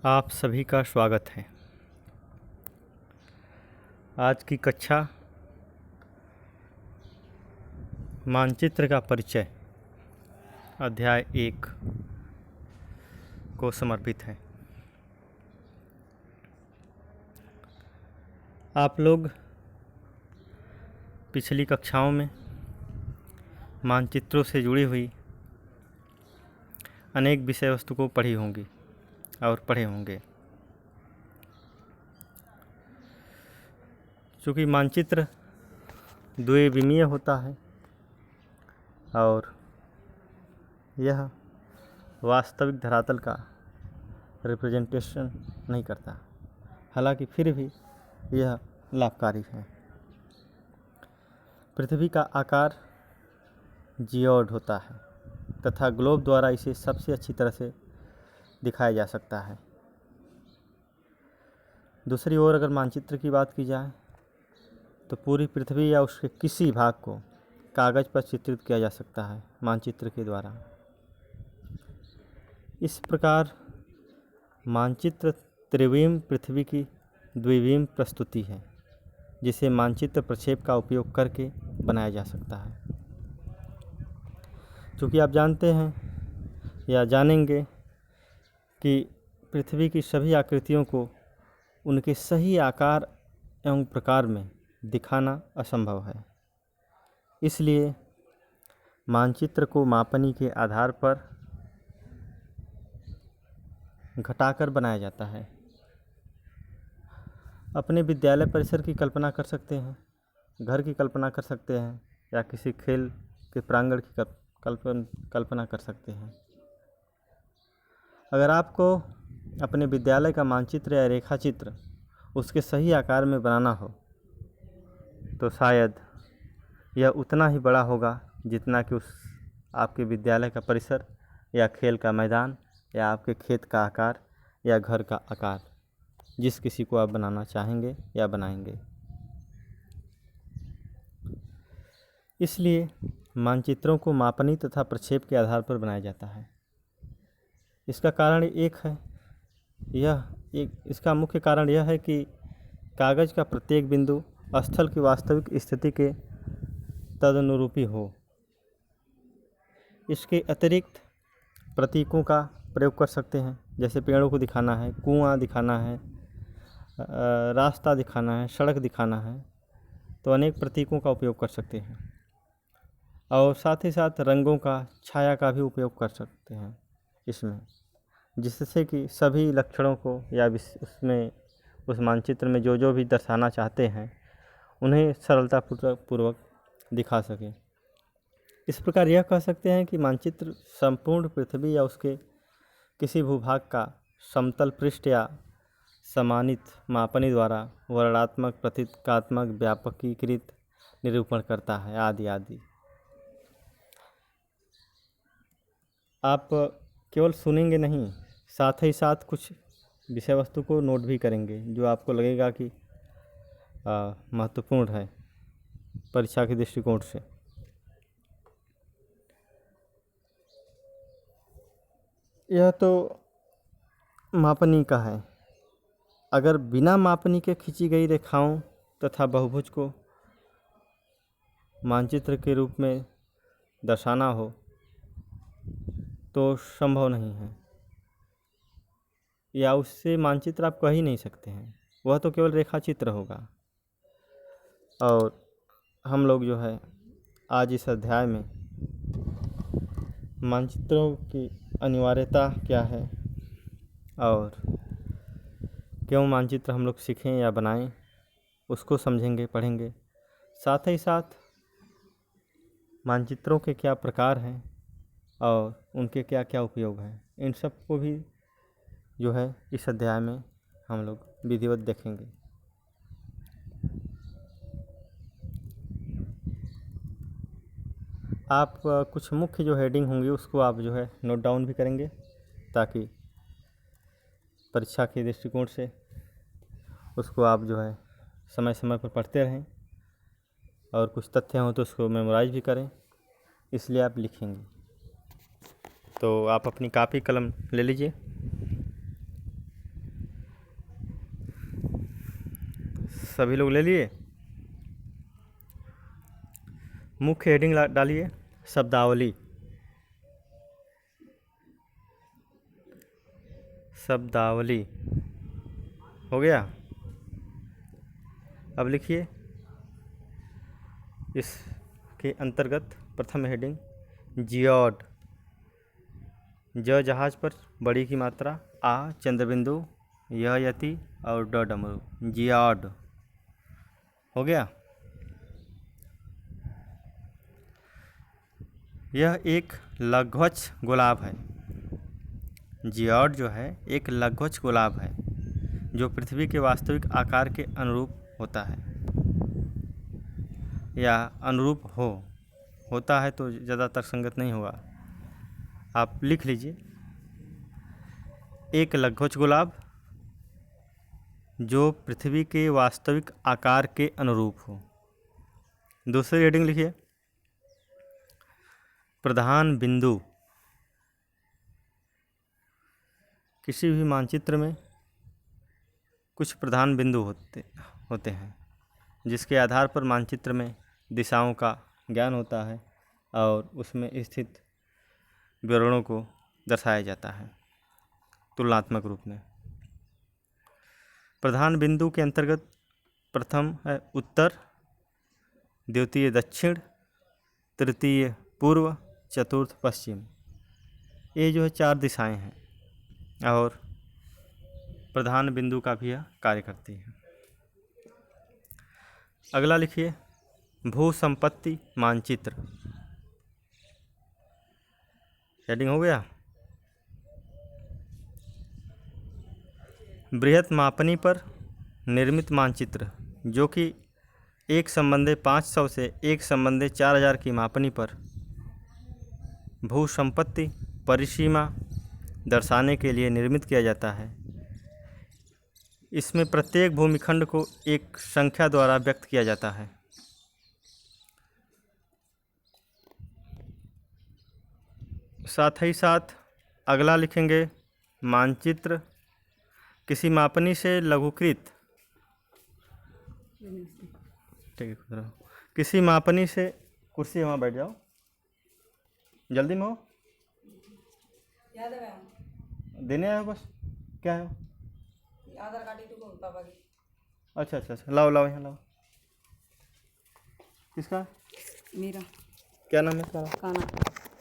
आप सभी का स्वागत है। आज की कक्षा मानचित्र का परिचय अध्याय 1 को समर्पित है। आप लोग पिछली कक्षाओं में मानचित्रों से जुड़ी हुई अनेक विषय वस्तु को पढ़ी होंगी और पढ़े होंगे। चूँकि मानचित्र द्विविमीय होता है और यह वास्तविक धरातल का रिप्रेजेंटेशन नहीं करता, हालांकि फिर भी यह लाभकारी है। पृथ्वी का आकार जियोइड होता है तथा ग्लोब द्वारा इसे सबसे अच्छी तरह से दिखाया जा सकता है। दूसरी ओर अगर मानचित्र की बात की जाए तो पूरी पृथ्वी या उसके किसी भाग को कागज़ पर चित्रित किया जा सकता है मानचित्र के द्वारा। इस प्रकार मानचित्र त्रिविम पृथ्वी की द्विविम प्रस्तुति है, जिसे मानचित्र प्रक्षेप का उपयोग करके बनाया जा सकता है। चूँकि आप जानते हैं या जानेंगे कि पृथ्वी की सभी आकृतियों को उनके सही आकार एवं प्रकार में दिखाना असंभव है, इसलिए मानचित्र को मापनी के आधार पर घटाकर बनाया जाता है। अपने विद्यालय परिसर की कल्पना कर सकते हैं, घर की कल्पना कर सकते हैं या किसी खेल के प्रांगण की कल्पना कर सकते हैं। अगर आपको अपने विद्यालय का मानचित्र या रेखाचित्र उसके सही आकार में बनाना हो तो शायद यह उतना ही बड़ा होगा जितना कि उस आपके विद्यालय का परिसर या खेल का मैदान या आपके खेत का आकार या घर का आकार, जिस किसी को आप बनाना चाहेंगे या बनाएंगे। इसलिए मानचित्रों को मापनी तथा प्रक्षेप के आधार पर बनाया जाता है। इसका कारण इसका मुख्य कारण यह है कि कागज़ का प्रत्येक बिंदु स्थल की वास्तविक स्थिति के तदनुरूपी हो। इसके अतिरिक्त प्रतीकों का प्रयोग कर सकते हैं, जैसे पेड़ों को दिखाना है, कुआं दिखाना है, रास्ता दिखाना है, सड़क दिखाना है, तो अनेक प्रतीकों का उपयोग कर सकते हैं। और साथ ही साथ रंगों का, छाया का भी उपयोग कर सकते हैं इसमें, जिससे कि सभी लक्षणों को या उस मानचित्र में जो भी दर्शाना चाहते हैं उन्हें सरलतापूर्वक दिखा सकें। इस प्रकार यह कह सकते हैं कि मानचित्र संपूर्ण पृथ्वी या उसके किसी भूभाग का समतल पृष्ठ या समानित मापनी द्वारा वर्णनात्मक, प्रतीकात्मक, व्यापकीकृत निरूपण करता है आदि आदि। आप केवल सुनेंगे नहीं, साथ ही साथ कुछ विषय वस्तु को नोट भी करेंगे जो आपको लगेगा कि महत्वपूर्ण है परीक्षा के दृष्टिकोण से। यह तो मापनी का है। अगर बिना मापनी के खींची गई रेखाओं तथा बहुभुज को मानचित्र के रूप में दर्शाना हो तो संभव नहीं है, या उससे मानचित्र आप कह ही नहीं सकते हैं, वह तो केवल रेखाचित्र होगा। और हम लोग जो है आज इस अध्याय में मानचित्रों की अनिवार्यता क्या है और क्यों मानचित्र हम लोग सीखें या बनाएं, उसको समझेंगे, पढ़ेंगे। साथ ही साथ मानचित्रों के क्या प्रकार हैं और उनके क्या क्या उपयोग हैं, इन सब को भी जो है इस अध्याय में हम लोग विधिवत देखेंगे। आप कुछ मुख्य जो हेडिंग होंगी उसको आप जो है नोट डाउन भी करेंगे, ताकि परीक्षा के दृष्टिकोण से उसको आप जो है समय समय पर पढ़ते रहें और कुछ तथ्य हों तो उसको मेमोराइज भी करें, इसलिए आप लिखेंगे। तो आप अपनी कापी कलम ले लीजिए। सभी लोग ले लिए। मुख्य हेडिंग डालिए शब्दावली। शब्दावली हो गया। अब लिखिए इसके अंतर्गत प्रथम हेडिंग जियॉड। ज जहाज पर, बड़ी की मात्रा, आ चंद्रबिंदु, यह यति और ड डमरू। जियॉड हो गया। यह एक लघ्वच गुलाब है। जियॉड जो है एक लघ्वच गुलाब है जो पृथ्वी के वास्तविक आकार के अनुरूप होता है या अनुरूप होता है तो ज़्यादा तर्कसंगत नहीं होगा। आप लिख लीजिए एक लघ्वच गुलाब जो पृथ्वी के वास्तविक आकार के अनुरूप हो। दूसरी हेडिंग लिखिए प्रधान बिंदु। किसी भी मानचित्र में कुछ प्रधान बिंदु होते हैं जिसके आधार पर मानचित्र में दिशाओं का ज्ञान होता है और उसमें स्थित विवरणों को दर्शाया जाता है तुलनात्मक रूप में। प्रधान बिंदु के अंतर्गत प्रथम है उत्तर, द्वितीय दक्षिण, तृतीय पूर्व, चतुर्थ पश्चिम। ये जो है 4 दिशाएं हैं और प्रधान बिंदु का भी यह कार्य करती है। अगला लिखिए भू संपत्ति मानचित्र। हेडिंग हो गया। बृहत मापनी पर निर्मित मानचित्र जो कि 1/500 से 1/4000 की मापनी पर भू संपत्ति परिसीमा दर्शाने के लिए निर्मित किया जाता है। इसमें प्रत्येक भूमिखंड को एक संख्या द्वारा व्यक्त किया जाता है। साथ ही साथ अगला लिखेंगे मानचित्र किसी मापनी से लघुकृत, ठीक है, किसी मापनी से, कुर्सी वहाँ बैठ जाओ, जल्दी में हो, देने आए हो बस, क्या है? आधार कार्ड पापा की। अच्छा अच्छा अच्छा, लाओ लाओ यहाँ लाओ। किसका? मेरा। क्या नाम है इसका? काना।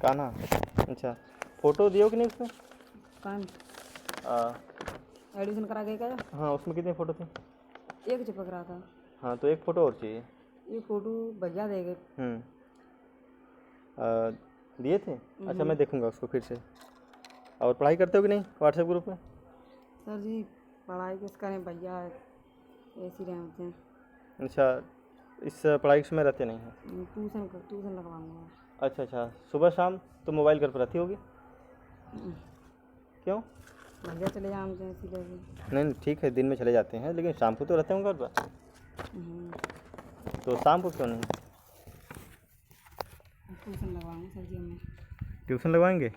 काना, अच्छा। फोटो दियो कि नहीं उसमें? कान एडमिशन करा गए क्या? हाँ, उसमें कितने फ़ोटो थे? एक चिपक रहा था। हाँ, तो एक फ़ोटो और चाहिए। ये फ़ोटो भैया देंगे। दिए थे? अच्छा, मैं देखूँगा उसको फिर से। और पढ़ाई करते हो कि नहीं व्हाट्सएप ग्रुप में? सर जी पढ़ाई किस करें भैया, ऐसे रहते हैं। अच्छा, इस पढ़ाई के समय रहते नहीं हैं? ट्यूशन लगवाऊँगा। अच्छा अच्छा, सुबह शाम तो मोबाइल घर पर रहती होगी? क्यों? भैया चले जाते हैं इसीलिए। नहीं ठीक है, दिन में चले जाते हैं लेकिन शाम को तो रहते होंगे घर पर। तो शाम को क्यों नहीं? ट्यूशन लगवाएंगे सर जी हमें। ट्यूशन लगवाएंगे?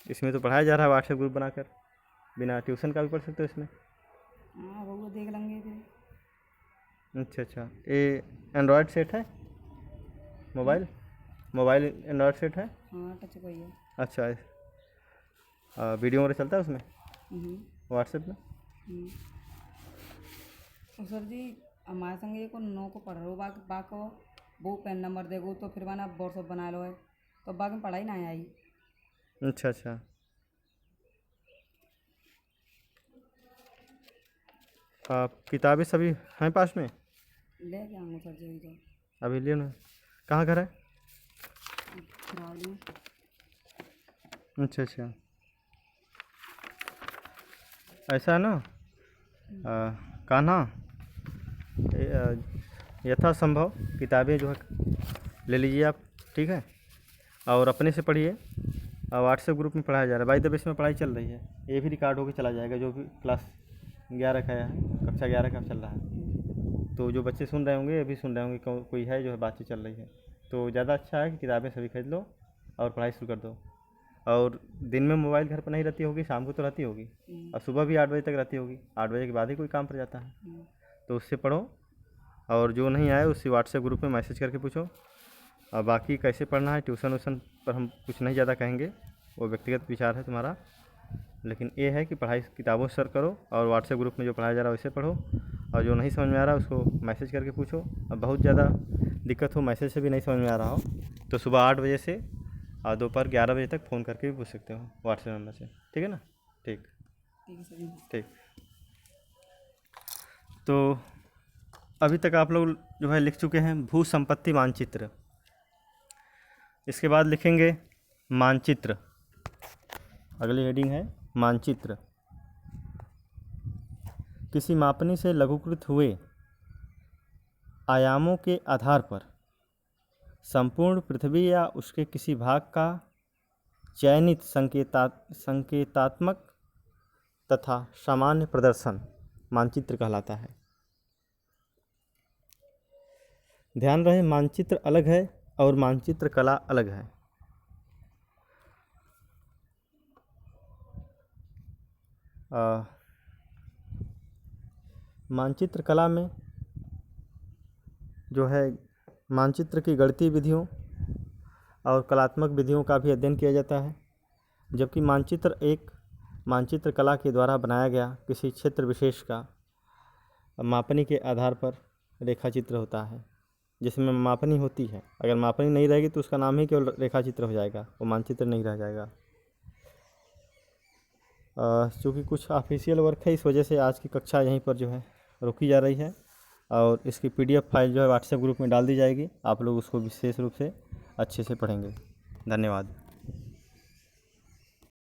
इसमें तो पढ़ाया जा रहा है व्हाट्सएप ग्रुप बनाकर, बिना ट्यूशन का भी पढ़ सकते हो इसमें। हाँ वो देख लेंगे फिर। अच्छा अच्छा, ये एंड्रॉयड सेट है मोबाइल? मोबाइल एंड्रॉयड सेट है? हाँ टच कोई है। अच्छा, वीडियो वगैरह चलता है उसमें व्हाट्सएप में? तो सर जी हमारे संग एक 9 को पढ़ रहे हो बाको वो पेन नंबर देगो तो फिर मैंने व्हाट्सएप बना लो है तो बाकी में पढ़ाई ना आई। अच्छा अच्छा, किताबें सभी हैं पास में? ले के आऊँगा सर जी। तो अभी ले ना, कहाँ घर है? अच्छा अच्छा, ऐसा है ना कान्हा, यथासंभव किताबें जो है ले लीजिए आप, ठीक है, और अपने से पढ़िए। व्हाट्सएप ग्रुप में पढ़ाया जा रहा है, बाई द वे इसमें पढ़ाई चल रही है, ये भी रिकॉर्ड होकर चला जाएगा जो भी क्लास 11 का है, कक्षा 11 का चल रहा है। तो जो बच्चे सुन रहे होंगे ये भी सुन रहे होंगे, कोई है जो है बातचीत चल रही है। तो ज़्यादा अच्छा है कि किताबें सभी खरीद लो और पढ़ाई शुरू कर दो। और दिन में मोबाइल घर पर नहीं रहती होगी, शाम को तो रहती होगी और सुबह भी 8 बजे तक रहती होगी, 8 बजे के बाद ही कोई काम पर जाता है। तो उससे पढ़ो, और जो नहीं आए उससे व्हाट्सएप ग्रुप में मैसेज करके पूछो। और बाकी कैसे पढ़ना है, ट्यूशन व्यूशन पर हम कुछ नहीं ज़्यादा कहेंगे, वो व्यक्तिगत विचार है तुम्हारा। लेकिन ये है कि पढ़ाई किताबों से करो और व्हाट्सएप ग्रुप में जो पढ़ाया जा रहा है वैसे पढ़ो, और जो नहीं समझ में आ रहा है उसको मैसेज करके पूछो। अब बहुत ज़्यादा दिक्कत हो, मैसेज से भी नहीं समझ में आ रहा हो, तो सुबह 8 बजे से और दोपहर 11 बजे तक फ़ोन करके भी पूछ सकते हो व्हाट्सएप नंबर से। ठीक है ना? ठीक ठीक। तो अभी तक आप लोग जो है लिख चुके हैं भू संपत्ति मानचित्र। इसके बाद लिखेंगे मानचित्र। अगली हेडिंग है मानचित्र। किसी मापनी से लघुकृत हुए आयामों के आधार पर संपूर्ण पृथ्वी या उसके किसी भाग का चयनित संकेतात्मक तथा सामान्य प्रदर्शन मानचित्र कहलाता है। ध्यान रहे, मानचित्र अलग है और मानचित्र कला अलग है। मानचित्र कला में जो है मानचित्र की गणितीय विधियों और कलात्मक विधियों का भी अध्ययन किया जाता है, जबकि मानचित्र एक मानचित्र कला के द्वारा बनाया गया किसी क्षेत्र विशेष का मापनी के आधार पर रेखाचित्र होता है, जिसमें मापनी होती है। अगर मापनी नहीं रहेगी तो उसका नाम ही केवल रेखाचित्र हो जाएगा, वो मानचित्र नहीं रह जाएगा। चूँकि कुछ ऑफिशियल वर्क है, इस वजह से आज की कक्षा यहीं पर जो है रुकी जा रही है, और इसकी PDF फाइल जो है व्हाट्सएप ग्रुप में डाल दी जाएगी। आप लोग उसको विशेष रूप से अच्छे से पढ़ेंगे। धन्यवाद।